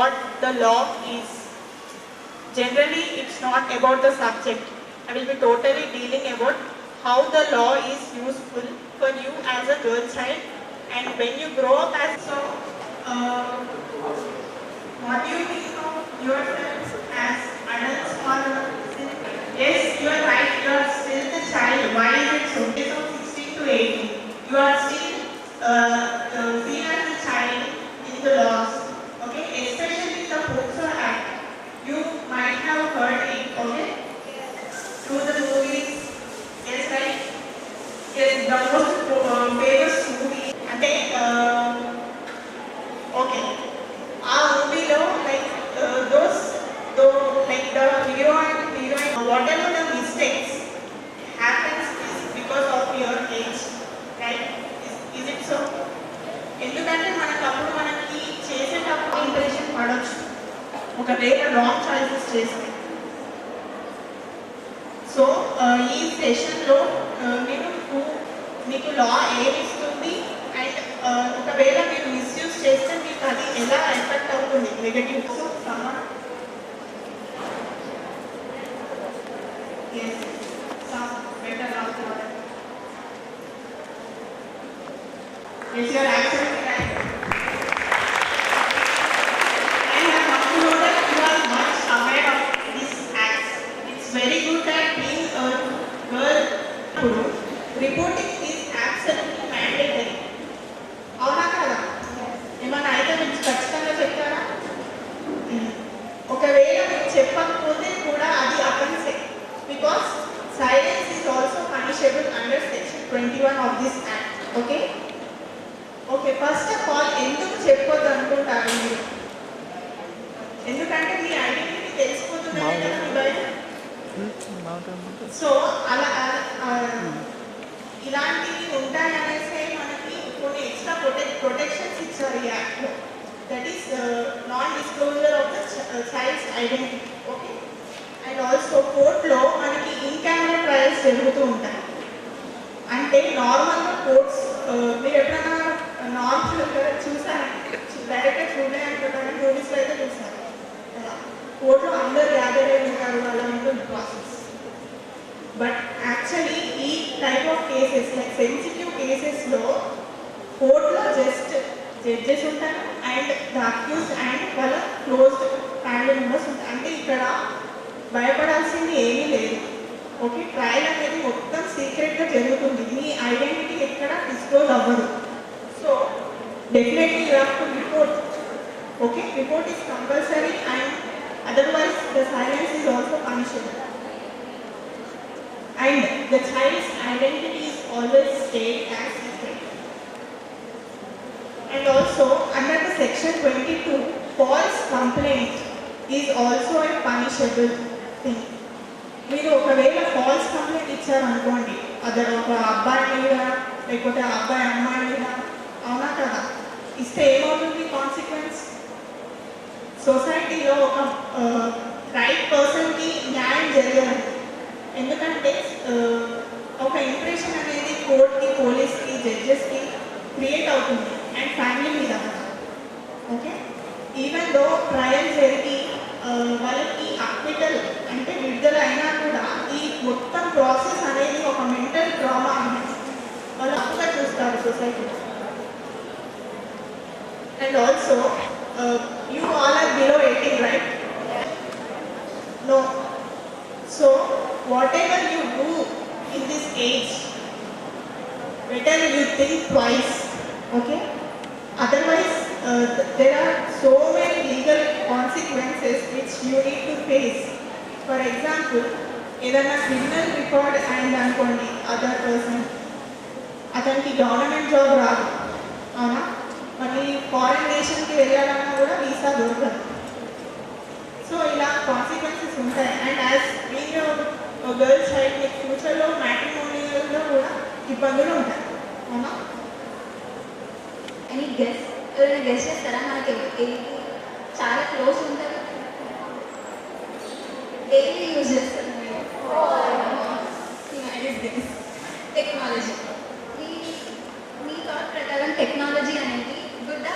what the law is. Generally, it's not about the subject. I will be totally dealing about how the law is useful for you as a girl child, and when you grow up as so. What do you think of yourselves as adults or yes, you are right, you are still the child. Why is it so? Age of 16 to 18. You are still seen as a child in the laws. Okay, especially the POCSO Act. You might have heard it, okay? Through the movies. Yes, right? Yes, the most famous movie. Okay. Our movie like like the hero and heroine, whatever the mistakes happens is because of your age, right? Is it so? ఎందుకంటే మనకప్పుడు మనకి చేసేటప్పుడు impression పడవచ్చు ఒకవేళ wrong choices చేస్తే. So ఈ సెషన్లో నేను మీకు లా ఏమి ఇస్తుంది అండ్ ఒకవేళ మీరు మిస్యూజ్ చేస్తే మీకు అది ఎలా ఎఫెక్ట్ అవుతుంది negative. So yes, some better now. Yes, you are absolutely right. And I have to know that you are much aware of these acts. It's very good that being a girl, reporting is absolutely mandatory. అవునా కదా? ఏమన్నా అయితే మీకు ఖచ్చితంగా చెప్తారా? ఒకవేళ మీకు చెప్పకపోతే కూడా అది అఫెన్సే. Because silence is also punishable under section 21 of this act. Okay? Okay, first of all, ఎందుకు చెప్పొద్దు అనుకుంటారు మీరు? ఎందుకంటే మీ ఐడెంటిటీ తెలిసిపోతుందని కదా మీ భయం. సో అలా ఇలాంటివి ఉంటాయనేసి మనకి కొన్ని ఎక్స్ట్రా ప్రొటెక్షన్స్ ఇచ్చారు ఈ యాక్ట్లో. That is non disclosure of the child's identity. Okay, and also కోర్టులో మనకి ఇన్ కెమెరా ట్రయల్స్ జరుగుతూ ఉంటాయి. అంటే నార్మల్గా కోర్ట్స్ మీరు ఎప్పుడైనా నార్మల్గా చూసారు, డైరెక్ట్గా చూడలే అనుకుంటారు, మూవీస్లో అయితే చూసారు. కోర్టులో అందరు గ్యాదర్ అయి ఉంటారు, అలా ఉంటుంది ప్రాసెస్. బట్ యాక్చువల్లీ ఈ type of cases like sensitive కేసెస్లో కోర్టులో జస్ట్ జడ్జెస్ ఉంటారు అండ్ ద అక్యూజ్డ్ అండ్ వాళ్ళ క్లోజ్డ్ ఫ్యామిలీ మెంబర్స్ ఉంటారు. అంటే ఇక్కడ భయపడాల్సింది ఏమీ లేదు. ఓకే, ట్రయల్ అనేది మొత్తం సీక్రెట్గా జరుగుతుంది, మీ ఐడెంటిటీ ఎక్కడ డిస్క్లోజ్ అవ్వదు. So definitely you have to report. Okay, report is compulsory and otherwise the silence is also punishable. And the child's identity is always stayed as secret. And also under the section 22, false complaint is also a punishable thing. మీరు ఒకవేళ falls complaint ఇచ్చారనుకోండి, అదే ఒక అబ్బాయి మీద లేకపోతే అబ్బాయి అమ్మాయి మీద, అవునా కదా, ఇస్తే ఏమవుతుంది కాన్సిక్వెన్స్? సొసైటీలో ఒక రైట్ పర్సన్కి న్యాయం జరగదు. ఎందుకంటే ఒక ఇంప్రెషన్ అనేది కోర్ట్కి, పోలీస్కి, జడ్జెస్కి క్రియేట్ అవుతుంది అండ్ ఫ్యామిలీ మీద. ఓకే, ఈవెన్ దో ట్రయల్ జరిగి వాళ్ళకి అక్విటల్ అంటే విడుదల అయినా కూడా ఈ మొత్తం ప్రాసెస్ అనేది ఒక మెంటల్ ట్రామా అనేది వాళ్ళు అప్పుగా చూస్తారు సొసైటీలో. And also you all are below 18, right? No. So whatever you do in this age, better you think twice. Okay, otherwise there are so many legal consequences which you need to face. For example, ఏదైనా criminal record అయింది అనుకోండి, other person అతనికి government job రాదు, అవునా? మరి foreign నేషన్కి వెళ్ళాలన్నా కూడా visa దొరకదు. సో ఇలా కాన్సిక్వెన్సెస్ ఉంటాయి. And as being girl child మీకు ఫ్యూచర్లో మ్యాట్రిమోనియల్లో కూడా ఇబ్బందులు ఉంటాయి, అవునా? అని ఎవరైనా గెస్ట్ చేస్తారా? మనకి చాలా క్లోజ్ ఉంటుంది, డైలీ యూజ్ చేస్తారు. టెక్నాలజీ, మీ థాట్ ప్రకారం టెక్నాలజీ అనేది గుడ్?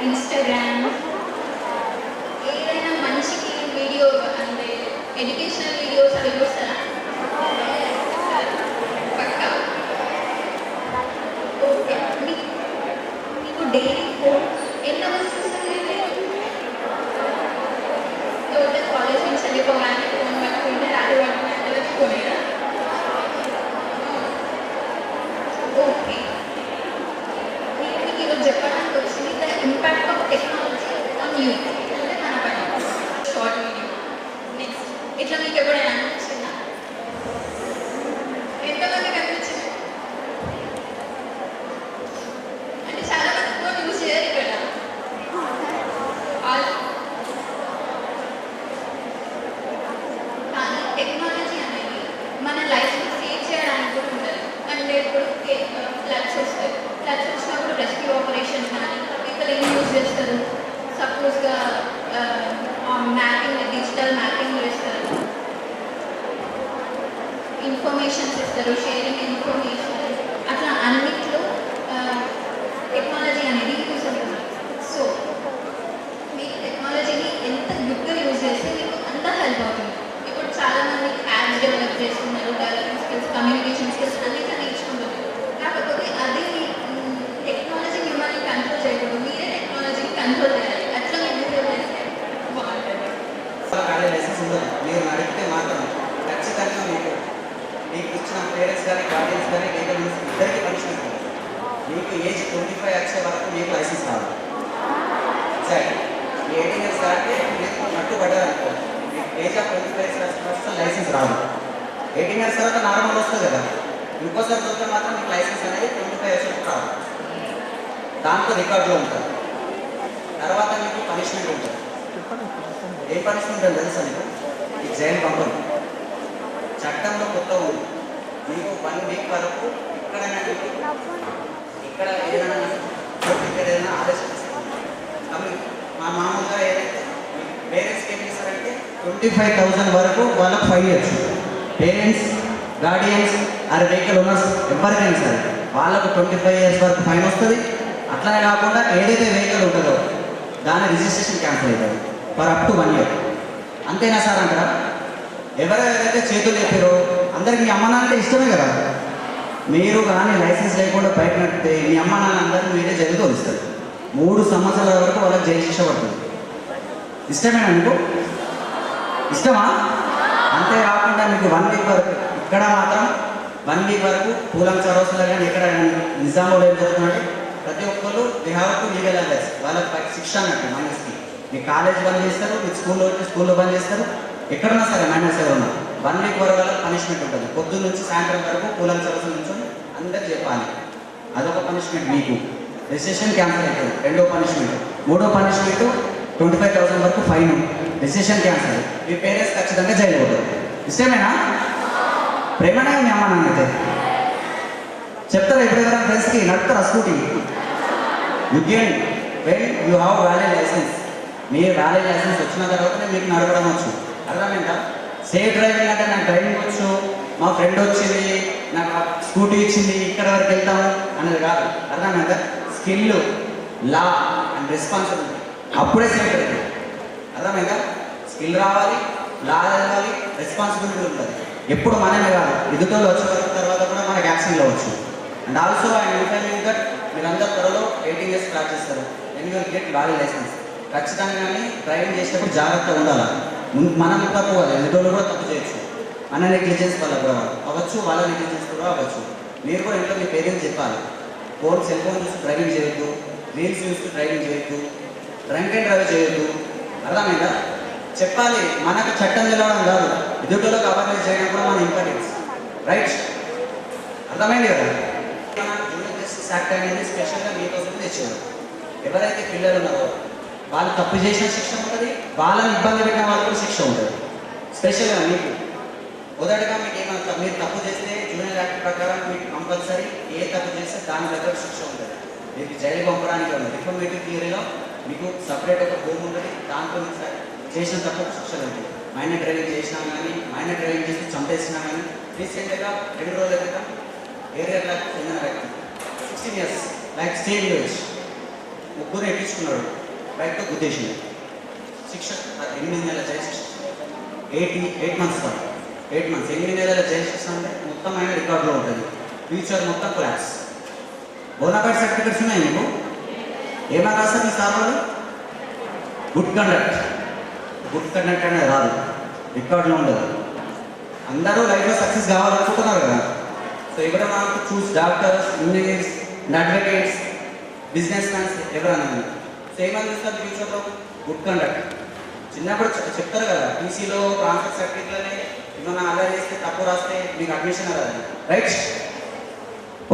ఇన్స్టాగ్రామ్, ఏదైనా మంచికి వీడియో అంటే ఎడ్యుకేషనల్ వీడియోస్ అవి చూస్తారా? పక్కా. ఓకే. మీకు డైలీ ఫోన్ ఎన్ని అవర్స్ చూస్తారు? టోటల్ కాలేజ్ నుంచి వెళ్ళిపోగానే ఫోన్ పట్టుకుంటే రాత్రి పట్టుకుంటే వెళ్ళిపోయారా? ఓకే. నేను మీకు ఈరోజు చెప్పడానికి వచ్చింది the impact of technology on youth అంటే మన పైన. Short video. నెక్స్ట్ ఇట్లా మీకు ఎప్పుడైనా అనిపించిందా? ఎంతమందికి అనిపించింది? అంటే చాలా మంది ఫోన్ యూజ్ చేయరు ఇక్కడ. కానీ టెక్నాలజీ అనేది మన లైఫ్ని సేవ్ చేయడానికి కూడా ఉంటుంది. అంటే ఇప్పుడు ఫ్లడ్స్ వస్తాయి. ఫ్లడ్స్ వచ్చినప్పుడు రెస్క్యూ ఆపరేషన్స్ కానీ పీపుల్ ఏం యూజ్ చేస్తారు? సపోజ్గా మ్యాపింగ్, డిజిటల్ మ్యాపింగ్ చేస్తారు, ఇన్ఫర్మేషన్స్ ఇస్తారు, షేరింగ్ ఇన్ఫర్మేషన్, అట్లా అన్నిట్లో టెక్నాలజీ అనేది యూజ్ అవుతుంది. సో మీరు టెక్నాలజీని ఎంత గుడ్గా యూజ్ చేస్తే మీకు అంత హెల్ప్ అవుతుంది. ఇప్పుడు చాలామంది యాప్స్ డెవలప్ చేస్తున్నారు, డెవలపింగ్ స్కిల్స్, కమ్యూనికేషన్ స్కిల్స్ అన్నిటి నేర్చుకుంటున్నారు. కాకపోతే అది టెక్నాలజీ మిమ్మల్ని కంట్రోల్ చేయకూడదు, మీరే టెక్నాలజీని కంట్రోల్ చేయాలి. అట్లా మీరు బిహేవ్ చేస్తే బాగుంటుంది. లైసెన్స్ ఉండదు. మీరు అడిగితే మాత్రం ఖచ్చితంగా మీకు ఇచ్చిన పేరెంట్స్ కానీ గార్డియన్స్ కానీ లీగల్ యూస్ ఇద్దరికి పనిష్మెంట్ ఉంటుంది. మీకు ఏజ్ 25 వచ్చే వరకు మీకు లైసెన్స్ రాదు. సరే, మీ 18 ఇయర్స్ దాటితే మీకు పట్టుబడ్డారనుకో, మీకు ఏజ్ ఆఫ్ 25 ఇయర్స్ వస్తే లైసెన్స్ రాదు. 18 ఇయర్స్ తర్వాత నార్మల్ వస్తుంది కదా, ఇంకోసారి చూస్తే మాత్రం మీకు లైసెన్స్ అనేది 25 ఇయర్స్ వరకు రాదు. దాంతో రికార్డులో ఉంటుంది. తర్వాత మీకు పనిష్మెంట్ ఉంటుంది. ఏ పనిష్మెంట్ అని తెలుసా మీకు? ఈ జైలు పంపదు. చట్టంలో కొత్త ఉంది. మీకు 1 వీక్ వరకు ఎక్కడైనా ఇక్కడ ఏదైనా ఇక్కడ ఏదైనా ఆదేశం ఇస్తుంది. మా మామూలుగా ఏదైతే పేరెంట్స్కి ఏం చేస్తారంటే 25,000 వరకు వాళ్ళకు ఫైన్ చేయొచ్చు. Parents, guardians are vehicle owners ఎవరికైనా సరే వాళ్ళకు 25 ఇయర్స్ వరకు ఫైన్ వస్తుంది. అట్లనే కాకుండా ఏదైతే వెహికల్ ఉంటుందో దాని రిజిస్ట్రేషన్ క్యాన్సిల్ అవుతుంది ఫర్ అప్ టు 1 ఇయర్. అంతేనా సార్ అంటారా? ఎవరైతే చేతులు చెప్పారో అందరికి మీ అమ్మ నాన్న అంటే ఇష్టమే కదా. మీరు కానీ లైసెన్స్ లేకుండా బయట నడిపితే మీ అమ్మ నాన్న అందరికీ మీరే జైలు తోలిస్తారు. 3 సంవత్సరాల వరకు వాళ్ళకి జైలు శిక్ష పడుతుంది. ఇష్టమేనా మీకు? ఇష్టమా? అంతేకాకుండా మీకు 1 వీక్ వరకు ఇక్కడ మాత్రం 1 వీక్ వరకు పూలం చరోసులో కానీ ఎక్కడ నిజాంలో ఏం జరుగుతుందంటే ప్రతి ఒక్కరు they have to legal advice. వాళ్ళకి శిక్ష అన్నట్టు మైనస్కి. మీ కాలేజ్ బంద్ చేస్తారు, మీకు స్కూల్లో బంద్ చేస్తారు. ఎక్కడున్నా సరే మైనస్ ఎవరున్నా 1 వీక్ వరకు వాళ్ళకి పనిష్మెంట్ ఉంటుంది. పొద్దున్న నుంచి సాయంత్రం వరకు పూలం చరోసు నుంచి అందరికి చెప్పాలి. అదొక పనిష్మెంట్ మీకు. రిజిస్ట్రేషన్ క్యాన్సిల్ అవుతుంది. 2వ పనిష్మెంట్. 3వ పనిష్మెంట్ 25,000 వరకు ఫైన్. Registration cancel. మీ పేరెంట్స్ ఖచ్చితంగా జైలు పోతారు. ఇష్టమేనా? ప్రేమనే మీ అమ్మ నాన్న అయితే చెప్తారా? ఎప్పుడెవరైనా ఫ్రెండ్స్కి నడుపుతారా scooty? You can when you have valid license. మీరు వ్యాలిడ్ లైసెన్స్ వచ్చిన తర్వాతనే మీకు నడపడం వచ్చు. అర్థమైందా? సేఫ్ డ్రైవింగ్ అంటే నాకు డ్రైవింగ్ వచ్చు, మా ఫ్రెండ్ వచ్చింది నాకు స్కూటీ ఇచ్చింది ఇక్కడ వరకు వెళ్తాము అనేది కాదు. అర్థమైందా? స్కిల్, లా అండ్ రెస్పాన్సిబిలిటీ అప్పుడే సేఫ్ డ్రైవింగ్. అర్థమైందా? స్కిల్ రావాలి, లా చదవాలి, రెస్పాన్సిబిలిటీ ఉంటుంది. ఎప్పుడు మనమే కాదు, ఎదుటోళ్ళు వచ్చిన తర్వాత కూడా మనకు యాక్సిడెంట్లో వచ్చు. And also I informing that మీరందరూ త్వరలో 18 ఇయర్స్ స్టార్ట్ చేస్తారు. Then you will get valid license. ఖచ్చితంగా డ్రైవింగ్ చేసేటప్పుడు జాగ్రత్తగా ఉండాలి. మనం తప్పు కాదు, ఎదుటోళ్ళు కూడా తప్పు చేయొచ్చు. మన నెగ్లిజెన్స్ వల్ల కూడా అవ్వచ్చు, వాళ్ళ నెగ్లిజెన్స్ కూడా అవ్వచ్చు. మీరు కూడా ఇంట్లో మీ పేరెంట్స్ చెప్పాలి. సెల్ ఫోన్ చూసి డ్రైవింగ్ చేయొద్దు, రీల్స్ చూస్తూ డ్రైవింగ్ చేయొద్దు, డ్రంక్ అండ్ డ్రైవ్ చేయొద్దు. అర్థమైందా? చెప్పాలి. మనకు చట్టం తెలవడం కాదు, ఎదుటోళ్ళకి అవేర్నెస్ చేయడం కూడా మన ఇంపార్టెన్స్. రైట్? అర్థమైంది కదా? జూనియర్ జస్టిస్ యాక్ట్ అనేది స్పెషల్గా మీకోసం తెచ్చారు. ఎవరైతే పిల్లలు ఉన్నారో వాళ్ళు తప్పు చేసిన శిక్ష ఉంటుంది, వాళ్ళని ఇబ్బంది పెట్టిన వాళ్ళకు కూడా శిక్ష ఉంటుంది. స్పెషల్గా మీకు మొదటగా మీకు ఏమంతా మీరు తప్పు చేస్తే జూనియర్ యాక్ట్ ప్రకారం మీకు కంపల్సరీ ఏ తప్పు చేస్తే దాని దగ్గర శిక్ష ఉంటుంది. మీకు జైలు పంపడానికి ఉంది. రిఫర్మేటివ్ థియరీలో మీకు సపరేట్ ఒక భూమి ఉంటుంది, దాంట్లో చేసిన తప్పు శిక్షలు ఉంటుంది. మైనర్ డ్రైవింగ్ చేసినా కానీ, మైనర్ డ్రైవింగ్ చేసి చంపేసినా కానీ. రీసెంట్గా 2 రోజుల క్రితం ఏరియాలకు చెందిన వ్యక్తి 16 ఇయర్స్ లైక్ స్టేజ్ ముగ్గురు ఎక్కించుకున్నాడు. రైట్తో గుద్దేసింది. శిక్ష 8 నెలల జైలు శిక్ష, 8 months కాదు, 8 months, 8 నెలల జైలు శిక్ష అంటే మొత్తం ఆయన రికార్డులో ఉంటుంది. ఫ్యూచర్ మొత్తం క్లాస్. బోనాఫైడ్ సర్టిఫికెట్స్ ఉన్నాయి మీకు? ఏమైనా రాస్తారు మీ సార్ వాళ్ళు? గుడ్ కండక్ట్ అనేది రాదు, రికార్డులో ఉండదు. అందరూ లైఫ్లో సక్సెస్ కావాలనుకుంటున్నారు కదా. సో ఎవరైనా choose doctors, engineers, advocates, business mans ఎవరైనా సో ఏమని చూస్తారు ఫ్యూచర్లో? Good conduct. చిన్నప్పుడు చెప్తారు కదా, టీసీలో ట్రాన్స్ఫర్ సర్టిఫికెట్లోనే ఏమైనా అలా చేస్తే తప్పు రాస్తే మీకు అడ్మిషన్ రాదు, రైట్?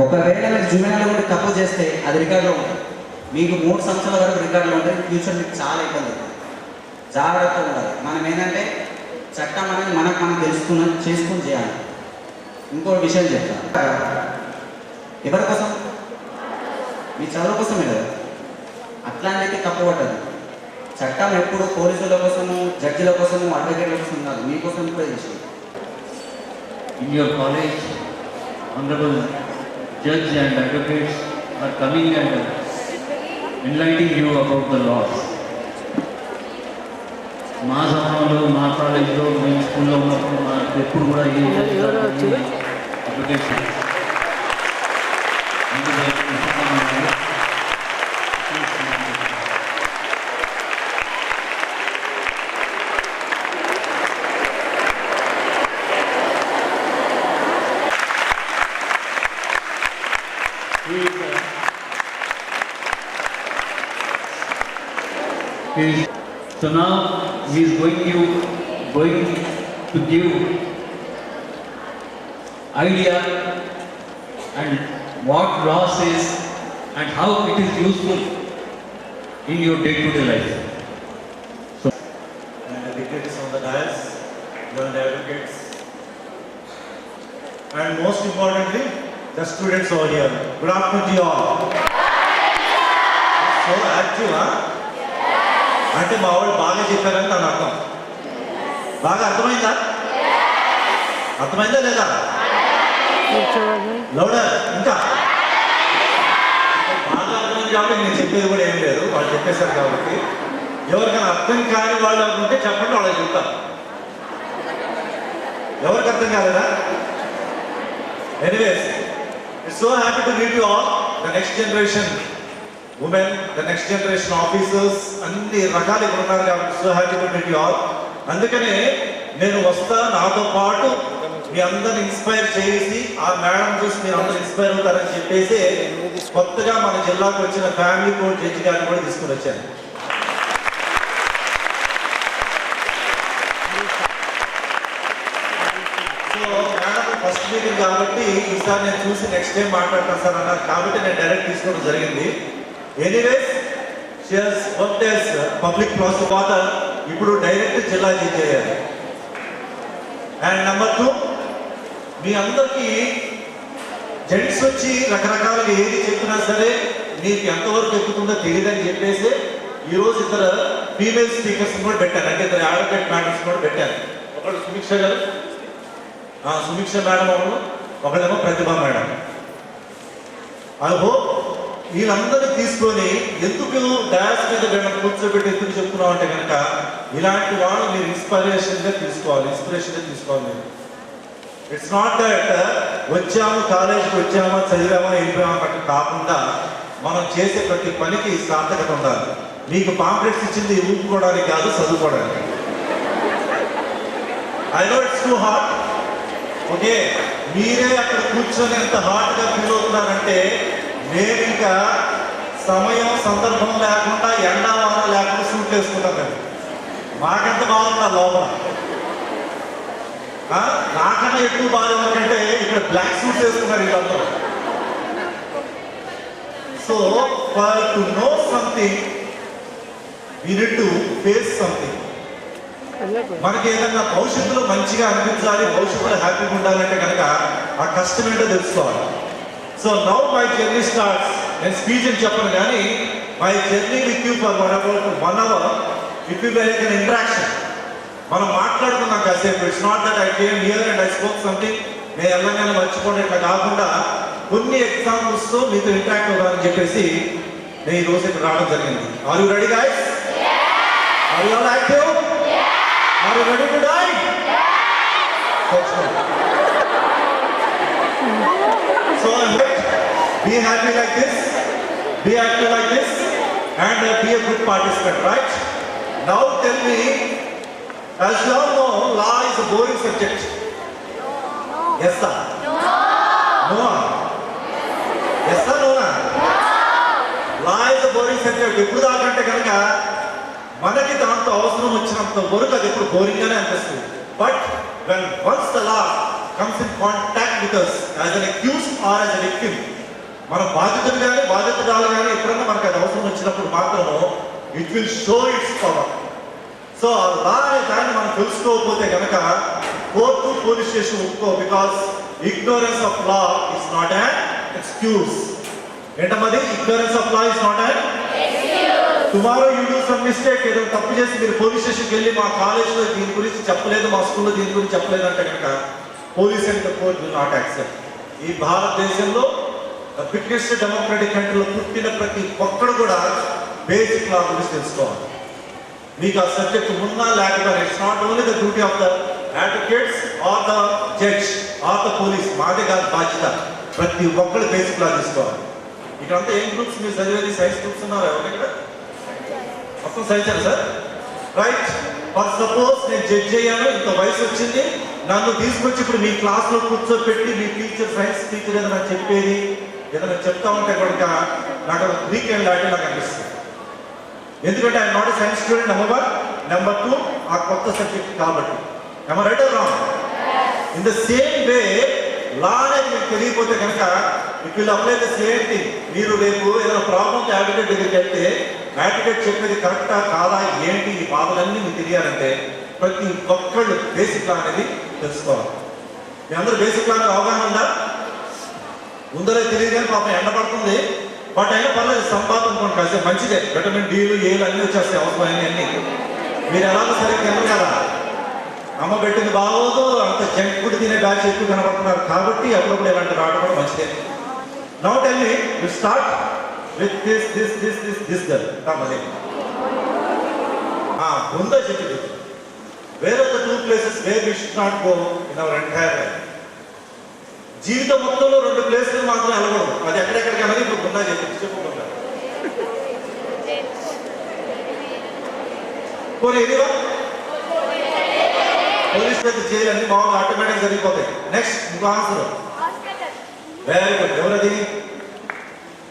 ఒకవేళ మీరు జూనియర్లో ఉండి తప్పు చేస్తే అది రికార్డులో ఉంటుంది. మీకు 3 సంవత్సరాల వరకు రికార్డులో ఉంటుంది. ఫ్యూచర్ మీకు చాలా ఇబ్బంది అవుతుంది. జాగ్రత్తగా ఉండాలి. మనం ఏంటంటే చట్టం అనేది మనం చేసుకుని చేయాలి. ఇంకో విషయం చెప్తా, ఎవరి కోసం? మీ చదువు కోసమే కదా. అట్లా అని చెప్పి తప్పు పడ్డది. చట్టం ఎప్పుడు పోలీసుల కోసము, జడ్జిల కోసము, అడ్వకేట్ల కోసం కాదు, మీకోసం కూడా చేసింది. In your college, honorable judge and advocates are coming and enlightening you about the laws. మా సమయంలో, మా కాలేజీలో, మేము స్కూల్లో ఉన్నప్పుడు మాకు ఎప్పుడు కూడా ఏ advocates So now he is going to give idea and what laws is and how it is useful in your day-to-day life. So, and the dignitaries on the dais, learned advocates, and most importantly, the students over here. Good afternoon to you all. So active, huh? అంటే మా వాళ్ళు బాగా చెప్పారని దాని అర్థం. బాగా అర్థమైందా? అర్థమైందా లేదా? లౌడర్ ఇంకా బాగా అర్థమైంది కాబట్టి నేను చెప్పేది కూడా ఏం లేదు, వాళ్ళు చెప్పేశారు కాబట్టి. ఎవరికైనా అర్థం కాని వాళ్ళు ఉంటే చెప్పండి, వాళ్ళకి చెప్తారు. ఎవరికి అర్థం కాలేదా? Anyways, it's so happy to meet you all, the next generation women, the next generation officers, అన్ని రకాలు ఇక్కడ ఉన్నారు కాబట్టి so happy to meet you all. అందుకనే నేను వస్తా, నాతో పాటు మీ అందరిని ఇన్స్పైర్ చేసి ఆ మేడం చూసి మీరు అందరూ ఇన్స్పైర్ అవుతారని చెప్పేసి కొత్తగా మన జిల్లాకు వచ్చిన ఫ్యామిలీ కోర్ట్ జడ్జి గారిని కూడా తీసుకుని వచ్చాను. సో మేడం ఫస్ట్ మీటింగ్ కాబట్టి ఈసారి నేను చూసి నెక్స్ట్ టైం మాట్లాడతాను సార్ అన్నారు కాబట్టి నేను డైరెక్ట్ తీసుకోవడం జరిగింది. Anyways, she has worked as public prosecutor, ఇప్పుడు డైరెక్ట్ జిల్లా జడ్జి అయ్యారు. అండ్ నెంబర్ 2, మీ అందరికీ జెంట్స్ వచ్చి రకరకాలుగా ఏది చెప్పినా సరే నీకు ఎంతవరకు ఎక్కుతుందో తెలియదని చెప్పేసి ఈరోజు 2 ఫీమేల్ స్పీకర్స్ కూడా పెట్టాను, అంటే 2 అడ్వకేట్ మేడమ్స్ కూడా పెట్టాను. ఒకళ్ళు సుమీక్ష గారు, సుమీక్ష మేడం ఒకళ్ళు, ఒకళ్ళేమో ప్రతిభా మేడం. ఐ హోప్ వీళ్ళందరినీ తీసుకొని ఎందుకు డాష్ మీద వీళ్ళని కూర్చోబెట్టి ఎందుకు చెప్తున్నాం అంటే కనుక ఇలాంటి వాళ్ళు మీరు ఇన్స్పిరేషన్గా తీసుకోవాలి. మీరు ఇట్స్ నాట్ దట్ వచ్చాము కాలేజీకి వచ్చామా చదివామా వెళ్ళిపోయామా అట్లా కాకుండా మనం చేసే ప్రతి పనికి సార్థకత ఉండాలి. మీకు పాంప్లెట్స్ ఇచ్చింది ఊపుకోవడానికి కాదు, చదువుకోవడానికి. I know it's too hot. Okay, మీరే అక్కడ కూర్చొని ఎంత హాట్గా ఫీల్ అవుతున్నారంటే నేను ఇంకా సమయం సందర్భం లేకుండా ఎండావాన లేకుండా సూట్ వేసుకుంటాను. మాకెంత బాగుందా లోపల, నాకన్నా ఎక్కువ బాగా ఎందుకంటే ఇక్కడ బ్లాక్ సూట్ వేసుకున్నారు వీళ్ళందరూ. So for to know something we need to face something. మనకి ఏదన్నా భవిష్యత్తులో మంచిగా అనిపించాలి, భవిష్యత్తులో హ్యాపీగా ఉండాలంటే కనుక ఆ కష్టం ఏంటో తెలుసుకోవాలి. So now my journey starts. నేను స్పీచ్ అని చెప్పను కానీ my journey with you for about 1 hour it will be like an interaction. మనం మాట్లాడుకున్నాం కాసేపు. It's not that I came here and I spoke something, నేను ఎలాగైనా మర్చిపోండి ఇట్లా కాకుండా కొన్ని ఎగ్జాంపుల్స్తో మీతో ఇంటరాక్ట్ అవ్వాలని చెప్పేసి నేను ఈరోజు ఇక్కడ రావడం జరిగింది. Are you ready guys? you all active? Are you ready to die? That's good. So I hope be happy like this, be active like this, and be a good participant, right? Now tell me, as you all know, law is a boring subject. Yes sir? No. Yes sir, no? Law is a boring subject. ఎప్పుడు దాకంటే కనుక మనకి దాంతో అవసరం వచ్చినంత వరకు అది ఎప్పుడు boring గానే అనిపిస్తుంది. But when once the law comes in contact with us as an accused or as a victim, మన బాధితుడు కానీ బాధితురాలు కానీ ఎప్పుడన్నా మనకు అది అవసరం వచ్చినప్పుడు మాత్రము it will show its power. So ఆ లా అనే దాన్ని మనం తెలుసుకోకపోతే కనుక కోర్టు పోలీస్ స్టేషన్ ఒప్పుకో, because ignorance of law is not an excuse. ఏంటమ్మది? Ignorance of law is not an tomorrow you do some mistake, ఏదో తప్పు చేసి మీరు పోలీస్ స్టేషన్కి వెళ్ళి మా కాలేజ్లో దీని గురించి చెప్పలేదు, మా స్కూల్లో దీని గురించి చెప్పలేదు అంటే కనుక police and the court will not accept. ఈ భారతదేశంలో బిగ్గెస్ట్ డెమోక్రటిక్ కంట్రీలో పుట్టిన ప్రతి ఒక్కడు కూడా బేసిక్ లా గురించి తెలుసుకోవాలి. మీకు ఆ సబ్జెక్ట్ ఉన్నా లేకపోయినా it's not only the duty of the advocates or the judge or the police, మాదే కాదు బాధ్యత. ప్రతి ఒక్కరు బేసిక్ లా తీసుకోవాలి. ఇక్కడంతా ఏం గ్రూప్స్ మీరు చదివేది? సైన్స్ గ్రూప్స్ ఉన్నారు ఎవరు ఇక్కడ? మొత్తం science sir, right? For suppose నేను జడ్జ్ అయ్యాను, ఇంత వయసు వచ్చింది, నన్ను తీసుకొచ్చి ఇప్పుడు మీ క్లాస్లో కూర్చోబెట్టి మీ టీచర్ సైన్స్ టీచర్ ఏదైనా చెప్పేది ఏదైనా చెప్తా ఉంటే కనుక నాకు వీకెండ్ లాంటి నాకు అనిపిస్తుంది. ఎందుకంటే I'm not a science student number 1, number 2 ఆ కొత్త సబ్జెక్ట్ కాబట్టి. ఏమో right or wrong? In the same way law అనేది మీకు తెలియకపోతే కనుక it will apply the same thing. మీరు రేపు ఏదైనా ప్రాబ్లమ్ అడ్వకేట్ దగ్గరికి వెళ్తే అడ్వకేట్ చెప్పేది కరెక్టా కాదా ఏంటి ఈ బాధలన్నీ మీకు తెలియాలంటే ప్రతి ఒక్కళ్ళు బేసిక్ లా అనేది తెలుసుకోవాలి. మీ అందరూ బేసిక్ లా అవగాహన ఉందా? ఉందరో తెలియదు కానీ పాపం ఎండపడుతుంది, బట్ అయినా పర్లేదు, సంపాదన అనుకోండి కాసేపు మంచిదే. విటమిన్ డీలు ఏలు అన్నీ వచ్చేస్తాయి అవసరమైన అన్నీ. మీరు ఎలాగో సరిగ్గా తినరు కదా, అమ్మ పెట్టింది బాగోదు, అంత జంక్ ఫుడ్ తినే బ్యాచ్ ఎక్కువ కనబడుతున్నారు కాబట్టి అప్పుడప్పుడు ఇలాంటి రావడం కూడా మంచిదే. Now tell me, we start with this girl. Brinda చెప్పింది where are the 2 places where we should not go in our entire life. జీవితం మొత్తంలో 2 ప్లేసులు మాత్రం వెళ్ళకూడదు. అది ఎక్కడెక్కడికి అనేది ఇప్పుడు బృందా చెప్పుకుంటా. ఏదివా పోలీస్ పెద్ద జైలు అన్ని మామూలు ఆటోమేటిక్ జరిగిపోతాయి. నెక్స్ట్ ఇంకో ఆన్సర్. Very good. ఎవరది?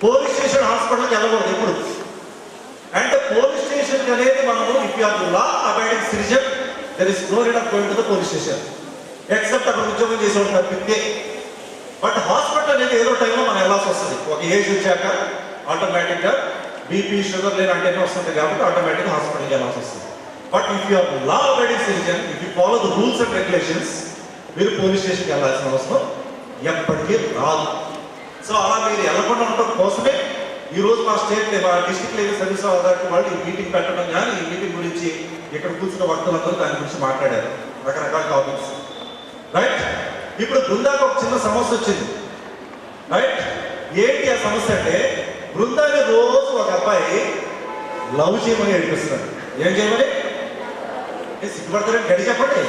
పోలీస్ స్టేషన్, హాస్పిటల్కి వెళ్ళకూడదు ఎప్పుడు. అంటే పోలీస్ స్టేషన్ అనేది మనము if you are law abiding citizen there is no need of going to the police station except అక్కడ ఉద్యోగం చేసేవాడు తప్పితే. బట్ హాస్పిటల్ అనేది ఏదో టైంలో మనం వెళ్ళాల్సి వస్తుంది. ఒక ఏజ్ వచ్చాక ఆటోమేటిక్గా బీపీ షుగర్ లేని అంటే వస్తుంది కాబట్టి ఆటోమేటిక్గా హాస్పిటల్కి వెళ్ళాల్సి వస్తుంది. But if you are law abiding citizen, if you follow the rules and regulations, మీరు పోలీస్ స్టేషన్కి వెళ్ళాల్సిన అవసరం ఎప్పటికీ రాదు. సో అలా మీరు వెళ్ళకుండా ఉండటం కోసమే ఈరోజు మా స్టేట్ మా డిస్ట్రిక్ట్ లెవెల్ సర్వీస్ అథారిటీ వాళ్ళు ఈ మీటింగ్ పెట్టడం కానీ ఈ మీటింగ్ గురించి ఇక్కడ కూర్చున్న వక్తలందరూ దాని గురించి మాట్లాడారు, రకరకాల టాపిక్స్, రైట్? ఇప్పుడు బృందాకు ఒక చిన్న సమస్య వచ్చింది, రైట్? ఏంటి ఆ సమస్య అంటే, బృందాన్ని రోజు ఒక అబ్బాయి లవ్ చేయమని ఏడిపిస్తున్నాడు. ఏం చేయమని? సిగ్గుపడతారని గడి చెప్పండి.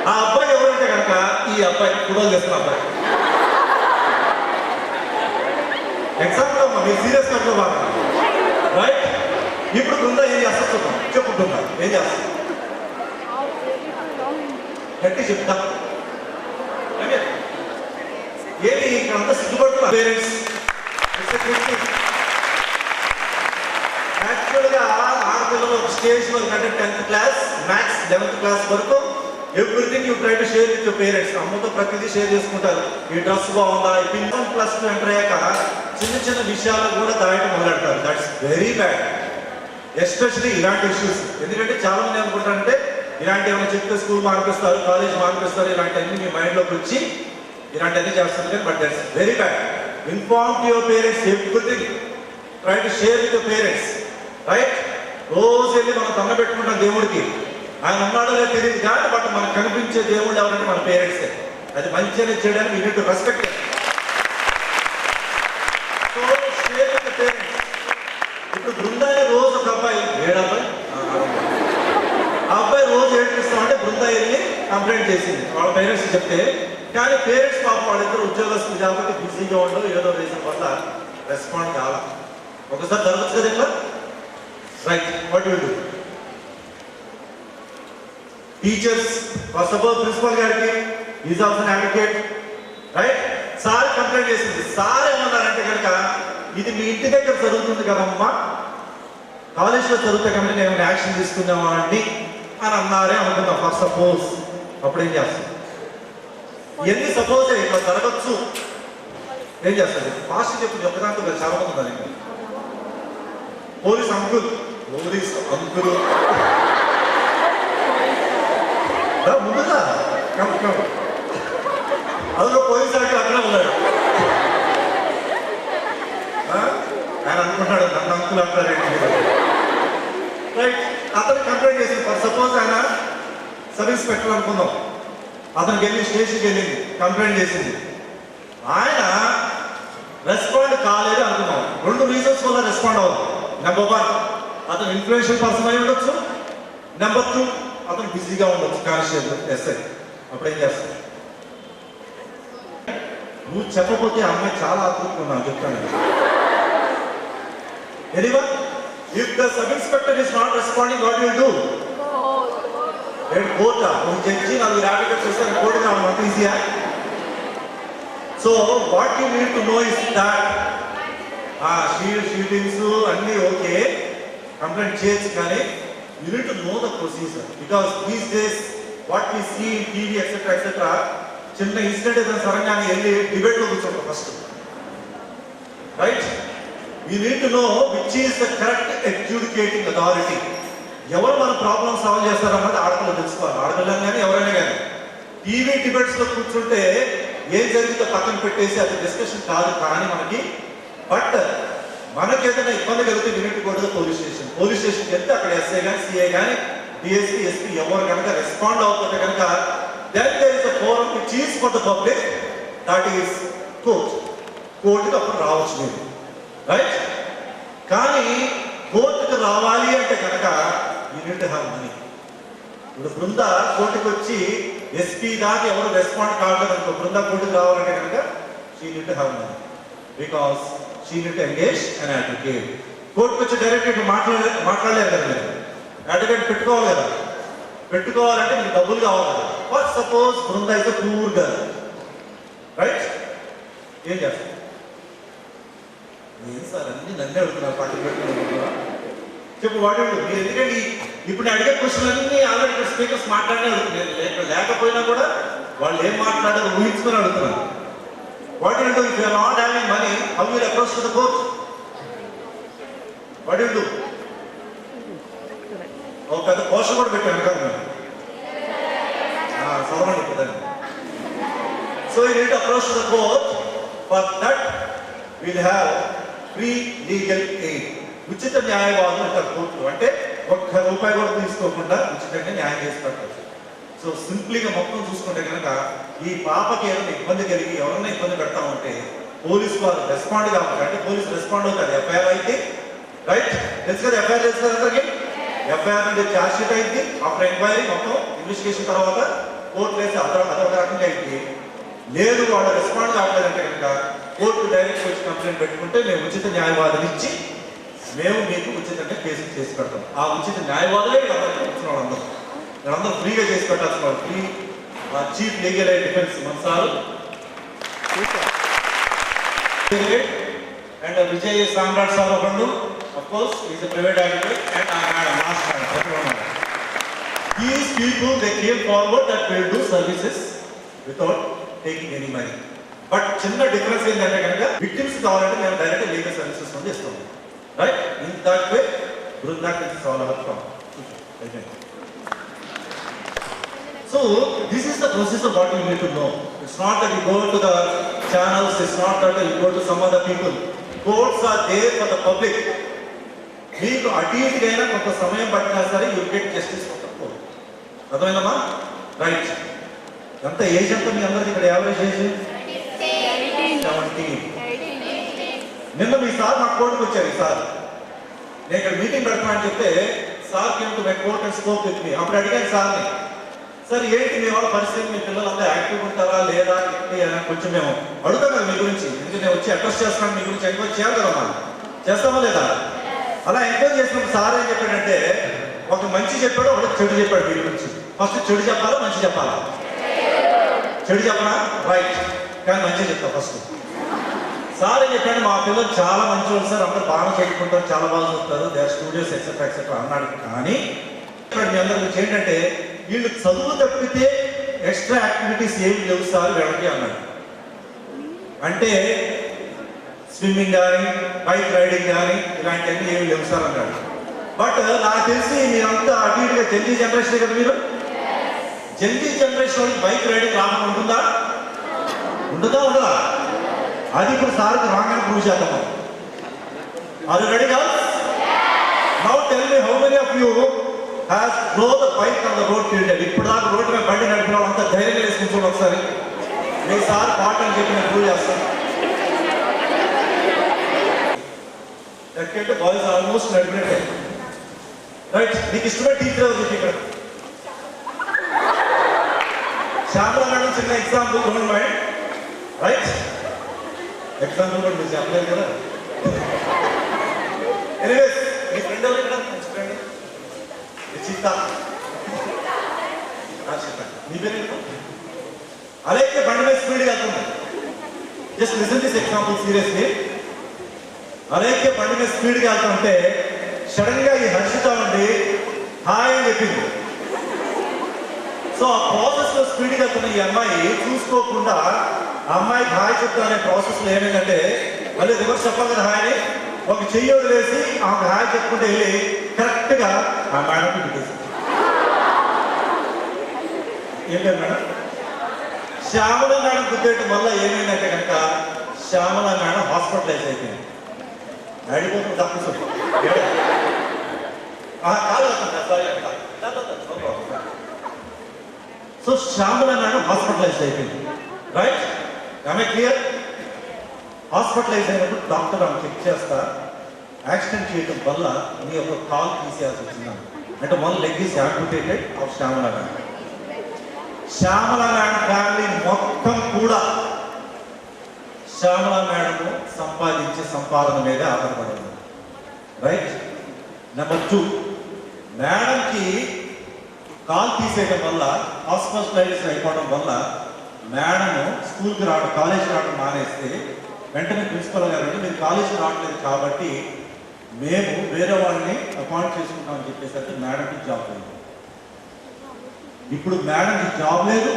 ఆ అబ్బాయి ఎవరంటే కనుక ఈ అబ్బాయి ఫుట్బాల్ చేస్తున్న అబ్బాయి. ఎగ్జాంపుల్ అమ్మా, మీరు సీరియస్ కట్టుకోవాలి, రైట్? ఇప్పుడు బృందా ఏం చేస్తా చూద్దాం, చెప్పుకుంటున్నా ఏం చేస్తా గట్టి చెప్తా. ఏమి ఇక్కడ అంతా సిగ్గుపడుతున్నా పేరెంట్స్. యాక్చువల్గా ఆడపిల్లలు స్టేజ్ వరకు అంటే 10th class maths 11th class వరకు everything you try to share with your parents. అమ్మతో ప్రతిదీ షేర్ చేసుకుంటారు. ఈ డ్రెస్ బాగుందా, ఈ పిన్ +2 ఎంటర్ అయ్యాక చిన్న చిన్న విషయాలు కూడా దాయటం మొదలెడతారు. దట్స్ వెరీ బ్యాడ్, ఎస్పెషలీ ఇలాంటి ఇష్యూస్. ఎందుకంటే చాలా మంది అనుకుంటారంటే ఇలాంటి ఏమైనా చెప్తే స్కూల్ మార్పిస్తారు, కాలేజ్ మార్పిస్తారు, ఇలాంటివన్నీ మీ మైండ్లోకి వచ్చి ఇలాంటివన్నీ చేస్తారు. కానీ but that's very bad. Inform to your parents everything. Try to share with your parents, right? రోజు వెళ్ళి మనం దండ పెట్టుకుంటాం దేవుడికి, ఆయన ఉన్నాడో లేదో తెలియదు కానీ బట్ మనకు కనిపించే దేవుళ్ళు ఎవరంటే మన పేరెంట్సే. అది మంచి అనేది చేయడానికి we need to respect. So share with parents. ఇప్పుడు బృందాన్ని రోజు ఒక అబ్బాయి, 7 అబ్బాయి కంప్లైంట్ చేసింది వాళ్ళ పేరెంట్స్ చెప్తే, కానీ పేరెంట్స్ పాప వాళ్ళిద్దరు ఉద్యోగస్తులు కాబట్టి బిజీగా ఉండవు, ఏదో రీజన్ వల్ల రెస్పాండ్ కావాలి. ఒకసారి జరగచ్చు కదా ఇట్లా, right? What you do? Teachers, first of all principal గారికి is also an advocate, right? Sir complaint చేసింది. సార్ ఏమన్నారంటే కనుక ఇది మీ ఇంటి దగ్గర జరుగుతుంది కదమ్మా, కాలేజ్లో చదివితే కనుక నేను యాక్షన్ తీసుకున్నావా అండి అని అన్నారే అనుకుందాం ఫర్ సపోజ్. అప్పుడు ఏం చేస్తాం? ఎన్ని సపోజ్ ఇట్లా జరగచ్చు, ఏం చేస్తుంది? ఫాస్ట్ చెప్తుంది ఒకదాంతో చాలా మంది ఉన్నారు. ఇంకా పోలీస్ అంకుల్ ముందుగా అందులో పోలీస్ అంకుల్ అక్కడే ఉన్నాడు. ఆయన అనుకుంటాడు నన్ను అంకులు అంటారేంటి, రైట్? అతను కంప్లైంట్ చేసింది. ఫర్ సపోజ్ ఆయన సబ్ ఇన్స్పెక్టర్ అనుకుందాం, అతనికి వెళ్ళి స్టేషన్కి వెళ్ళింది, కంప్లైంట్ చేసింది. ఆయన రెస్పాండ్ కాలేదు అనుకున్నాం. 2 రీజన్స్ వల్ల రెస్పాండ్ అవ్వదు. నెంబర్ 1, అతను ఇన్ఫ్లుయెన్షియల్ పర్సన్ అయి ఉండొచ్చు. నెంబర్ 2, అతను బిజీగా ఉండొచ్చు, కానిస్టేబుల్, ఎస్ఐ. అప్పుడు ఏం చేస్తాడు? నువ్వు చెప్పకపోతే అమ్మాయి చాలా ఆతృతగా ఉన్నావు చెప్తాను. Anyone, if the sub inspector is not responding, what you will do? కోర్టా ఒక జడ్జి 4 అడ్వకేట్స్ వస్తే కోర్టు రావడం అంత ఈజీయా? So what you need to know is that cheatings అన్నీ ఓకే, కంప్లైంట్ చేయొచ్చు, కానీ you need to know the procedure. Because these days what we see in TV etcetera etcetera, చిన్న ఇన్సిడెంట్ ఏదైనా సరంగానే వెళ్ళి డిబేట్లో కూర్చోండి first, right? You need to know which is the correct adjudicating authority. ఎవరు మన ప్రాబ్లమ్ సాల్వ్ చేస్తారన్నది ఆడపిల్లలు తెలుసుకోవాలి. ఆడపిల్లలు కానీ ఎవరైనా కానీ టీవీ డిబేట్స్లో కూర్చుంటే ఏం జరిగిందో పక్కన పెట్టేసి అది డిస్కషన్ కాదు. కానీ బట్ మనకి ఏదైనా ఇబ్బంది కలిగితే యూనిట్ కూడా పోలీస్ స్టేషన్కి వెళ్తే అక్కడ ఎస్ఐ కానీ సిఐ కానీ డిఎస్పీ ఎస్పీ ఎవరు కనుక రెస్పాండ్ అవుతుంటే కనుక then there is a forum which is for the public, that is కోర్టుకి అప్పుడు రావచ్చు మీరు, రైట్? కానీ కోర్టుకు రావాలి అంటే కనుక యూనిట్ హ్యావ్ మనీ. ఇప్పుడు బృంద కోర్టుకు వచ్చి ఎస్పీ దాకా ఎవరు రెస్పాండ్ కావడం అనుకో, బృంద కోర్టుకు రావాలంటే కనుక she need to have money, because she need to engage an advocate. కోర్టుకు వచ్చి డైరెక్ట్ మాట్లాడలేరు కదా మీరు, అడ్వకేట్ పెట్టుకోవాలి కదా. పెట్టుకోవాలంటే మీకు డబ్బులు కావాలి కదా. For suppose Brinda is a poor girl, right? ఏం చేస్తారు? ఏం సార్ అన్ని నన్నే అడుగుతున్నారు, పక్కన పెట్టుకున్నా చెప్పు వాడు. మీరు ఎందుకంటే ఇప్పుడు అడిగే క్వశ్చన్ అన్ని ఆల్రెడీ ఇక్కడ స్పీకర్స్ మాట్లాడే అడుగుతున్నారు. లేకపోయినా కూడా వాళ్ళు ఏం మాట్లాడారు ఊహించుకొని అడుగుతున్నారు. What you do if you are not having money, how will approach to the court? What you do? ఒక పెద్ద పోస్టర్ కూడా పెట్టాను కదా చదవండి కదండి. So you need to approach to the court. For that will have free legal aid. ఉచిత న్యాయవాదులు అంటారు కోర్టులు. అంటే ₹1 కూడా తీసుకోకుండా ఉచితంగా న్యాయం చేసి పెట్టచ్చు. సో సింప్లీగా మొత్తం చూసుకుంటే కనుక ఈ పాపకి ఏదైనా ఇబ్బంది కలిగి ఎవరైనా ఇబ్బంది పెడతా ఉంటే పోలీసు వారు రెస్పాండ్ కావాలి. అంటే పోలీసు రెస్పాండ్ అవుతారు. ఎఫ్ఐఆర్ అయితే, రైట్? తెలుసు కదా, ఎఫ్ఐఆర్ తెలుసు కదా అందరికి. ఎఫ్ఐఆర్ నుండి ఛార్జ్ షీట్ అయింది, ఆఫ్టర్ ఎంక్వైరీ మొత్తం ఇన్వెస్టిగేషన్ తర్వాత కోర్టు వేసి అదొక రకంగా అయింది. లేదు వాళ్ళు రెస్పాండ్ కావట్లేదంటే కనుక కోర్టు డైరెక్ట్ వచ్చి కంప్లైంట్ పెట్టుకుంటే మేము ఉచిత న్యాయవాదులు ఇచ్చి మేము మీకు ఉచితంగా కేసులు చేసి పెడతాం. ఆ ఉచిత న్యాయవాదులే వీళ్ళందరికీ వచ్చిన వాళ్ళందరూ వీళ్ళందరూ ఫ్రీగా చేసి పెట్టాల్సిన వాళ్ళు. Free chief legal aid defence మన sir and Vijay Samrat sir ఒకళ్ళు, of course he is a private advocate, and I had a last man, everyone. These people, they came forward that will do services without taking any money. But చిన్న difference ఏంటంటే కనుక victims కావాలంటే మేము direct legal services నుండి ఇస్తాం, right? In that way Brinda is all our from. So this is the process of what you need to know. It's not that you go to the channels, it's not that you go to some other people. Courts are there for the public. మీకు అటు ఇటుకైనా కొంత సమయం పట్టినా సరే you get justice for the court. అర్థమైందమ్మా? Right. ఎంత age ఎంత మీ అందరికి ఇక్కడ యావరేజ్ ఏజ్? 17. నిన్న మీ సార్ మా కోర్టుకు వచ్చారు. ఈ సార్ నేను ఇక్కడ మీటింగ్ పెడతామని చెప్తే sir came to my court and spoke with me. అప్పుడు అడిగాను సార్ని, సార్ ఏంటి మీ వాళ్ళ పరిస్థితి, మీ పిల్లలంతా యాక్టివ్ ఉంటారా లేదా ఏంటి అని కొంచెం మేము అడుగుతాం కదా మీ గురించి. ఎందుకంటే నేను వచ్చి అడ్రస్ చేస్తున్నాను, మీ గురించి ఎంక్వైరీ చేయాలి కదా మనం, చేస్తామా లేదా? అలా ఎంక్వైరీ చేసినప్పుడు సార్ ఏం చెప్పాడంటే, ఒక మంచి చెప్పాడు, ఒక చెడు చెప్పాడు మీ గురించి. ఫస్ట్ చెడు చెప్పాలా మంచి చెప్పాలా? చెడు చెప్పనా? రైట్, కానీ మంచి చెప్తా ఫస్ట్. సార్ ఏం చెప్పాడు, మా పిల్లలు చాలా మంచి వాళ్ళు సార్, అందరూ బాగా చదువుకుంటారు, చాలా బాగా చూస్తారు, they are studios etcetera etcetera అన్నాడు. కానీ ఇక్కడ మీ అందరి గురించి ఏంటంటే, వీళ్ళు చదువు తప్పితే ఎక్స్ట్రా యాక్టివిటీస్ ఏమి లేవు సార్ వీళ్ళకి అన్నాడు. అంటే స్విమ్మింగ్ కానీ బైక్ రైడింగ్ కానీ ఇలాంటివన్నీ ఏమి లేవు సార్ అన్నాడు. బట్ నాకు తెలిసి మీరంతా అటు ఇటుగా జల్దీ జనరేషన్ కదా మీరు. జల్దీ జనరేషన్ వాళ్ళకి బైక్ రైడింగ్ రాకుండా ఉంటుందా? ఉండదా? అది ఇప్పుడు సార్కి రాంగ్ అని ప్రూవ్ చేద్దాము. Are you ready girls? Now tell me how many of you has draw the bike on the road tilted. ఇప్పుడు దాకా రోడ్డు మీద బండి నడిపిన వాళ్ళంతా ధైర్యంగా వేసుకుంటారు. ఒకసారి మీ సార్ పాట అని చెప్పి నేను ప్రూవ్ చేస్తాను. ఎక్కడంటే బాయ్స్ ఆల్మోస్ట్ నడిపినట్టే. రైట్, నీకు ఇష్టమైన టీచర్ ఎవరు చెప్పి ఇక్కడ? శ్యామల మేడం చిన్న example, don't mind. Right, example కూడా మీరు చెప్పలేదు కదా. ఎనీవేస్, మీ ఫ్రెండ్ ఎవరు ఇక్కడ? మంచి ఫ్రెండ్ చిత్త. మీ పేరు ఏంటో? అలాగే బండి మీద స్పీడ్గా వెళ్తుంది. Just listen this example seriously. అలాగే బండి మీద స్పీడ్గా వెళ్తుంటే సడన్ గా ఈ హర్షిత ఉండి హాయ్ అని చెప్పింది. సో ఆ ప్రాసెస్ లో స్పీడ్గా వెళ్తున్న ఈ అమ్మాయి చూసుకోకుండా ఆ అమ్మాయికి హాయ్ చెప్తా అనే ప్రాసెస్ లో ఏమైందంటే, మళ్ళీ రివర్స్ చెప్పాలి కదా హాయ్ అని, ఒక చెయ్యి వదిలేసి ఆమె హాయ్ చెప్పుకుంటే వెళ్ళి కరెక్ట్ గా ఆ మేడంకి పెట్టేసింది. ఏం లేదు మేడం, శ్యామల మేడం గుర్తేయటం వల్ల ఏమైందంటే కనుక శ్యామల మేడం హాస్పిటలైజ్ అయిపోయింది. అడిగిపోతుంది doctor so Shyamala madam hospitalize అయిపోయింది. రైట్, ఆమె క్లియర్. హాస్పిటలైజ్ అయినప్పుడు డాక్టర్ ఆమె చెక్ చేస్తా, యాక్సిడెంట్ చేయడం వల్ల నీ యొక్క కాల్ తీసేయాల్సి వచ్చింది. అంటే one leg is amputated off Shyamala madam. Shyamala madam family మొత్తం కూడా శ్యామల మేడం సంపాదించే సంపాదన మీద ఆధారపడింది. రైట్. నెంబర్ 2, మేడంకి కాల్ తీసేయడం వల్ల, హాస్పిటలైజ్ అయిపోవడం వల్ల మేడం స్కూల్కి రావడం, కాలేజీకి రావడం మానేస్తే వెంటనే ప్రిన్సిపల్ గారు అంటే మీరు కాలేజీకి రావట్లేదు కాబట్టి మేము వేరే వాళ్ళని అపాయింట్ చేసుకుంటామని చెప్పేసరికి మేడంకి జాబ్ లేదు. ఇప్పుడు మేడంకి జాబ్ లేదు,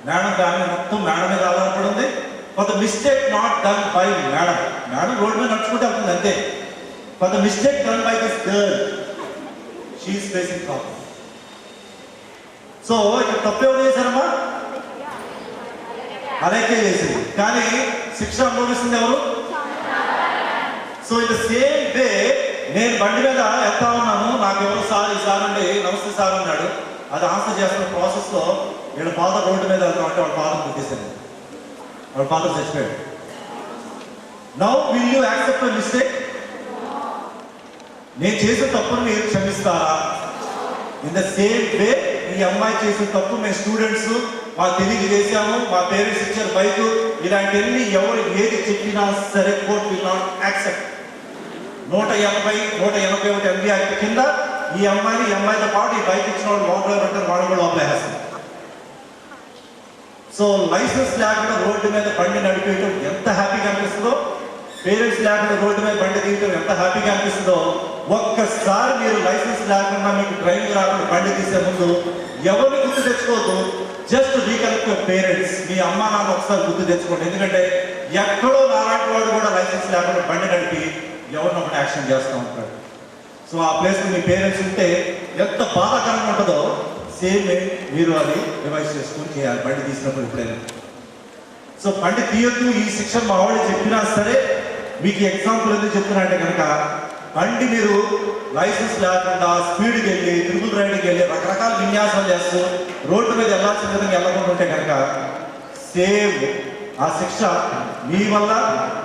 మేడం ఫ్యామిలీ మొత్తం మేడం మీద ఆధారపడి ఉంది. For the mistake not done by madam, madam road మీద నడుచుకుంటే అవుతుంది అంతే. For the mistake done by this girl, she is facing problem. So ఇక్కడ తప్పు ఎవరు చేశారమ్మా? అలాగే చేసింది, కానీ శిక్ష అనుభవిస్తుంది ఎవరు? సో ఇన్ ద సేమ్ వే నేను బండి మీద వెళ్తా ఉన్నాను, నాకు ఎవరు సార్ ఈ సార్ అండి నమస్తే సార్ అన్నాడు. అది ఆన్సర్ చేస్తున్న ప్రాసెస్ లో వీళ్ళ ఫాదర్ రోడ్డు మీద వెళ్తాం అంటే వాళ్ళ ఫాదర్ గుర్తించింది, వాళ్ళ ఫాదర్ చచ్చిపోయాడు. Now will you accept my mistake? నేను చేసిన తప్పును మీరు క్షమిస్తారా? ఇన్ ద సేమ్ వే ఈ అమ్మాయి చేసిన తప్పు మేము స్టూడెంట్స్ మా తెలియక చేశాము, మా పేరెంట్స్ ఇచ్చారు బైక్, ఇలాంటివన్నీ ఎవరు ఏది చెప్పినా సరే court will not accept. 181 MB act కింద ఈ అమ్మాయితో పాటు ఈ బైక్ ఇచ్చిన వాళ్ళు లోపల ఉంటారు, వాళ్ళు కూడా లోపల వేస్తారు. సో లైసెన్స్ లేకుండా రోడ్డు మీద బండి నడిపేయటం ఎంత హ్యాపీగా అనిపిస్తుందో, పేరెంట్స్ లేకుండా రోడ్డు మీద బండి తీయటం ఎంత హ్యాపీగా అనిపిస్తుందో, ఒక్కసారి మీరు లైసెన్స్ లేకుండా మీకు డ్రైవింగ్ రాకుండా బండి తీసే ముందు ఎవరిని గుర్తు తెచ్చుకోవద్దు, జస్ట్ రీకలెక్ట్ యువర్ పేరెంట్స్. మీ అమ్మ నాన్న ఒకసారి గుర్తు తెచ్చుకోండి. ఎందుకంటే ఎక్కడో నాలాంటి వాడు కూడా లైసెన్స్ లేకుండా బండి నడిపి ఎవరిని ఒకటి యాక్షన్ చేస్తూ ఉంటాడు. సో ఆ ప్లేస్లో మీ పేరెంట్స్ ఉంటే ఎంత బాధాకరంగా ఉంటుందో సేమ్ మీరు అది రివైజ్ చేసుకుని చేయాలి బండి తీసినప్పుడు ఎప్పుడైనా. సో బండి తీయొద్దు ఈ శిక్షణ మా వాళ్ళు చెప్పినా సరే, మీకు ఎగ్జాంపుల్ ఎందుకు చెప్తున్నా అంటే కనుక, బండి మీరు లైసెన్స్ లేకుండా స్పీడ్కి వెళ్ళి ట్రిపుల్ రైడింగ్కి వెళ్ళి రకరకాల విన్యాసాలు చేస్తూ రోడ్డు మీద వెళ్ళాల్సిన విధంగా వెళ్ళకుండా ఉంటే కనుక సేమ్ ఆ శిక్ష మీ వల్ల